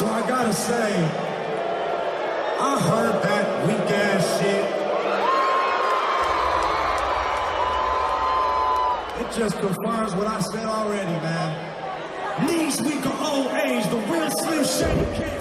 So I gotta say, I heard that weak ass shit. It just confirms what I said already, man. Knees weak or old age, the real Slim Shady can't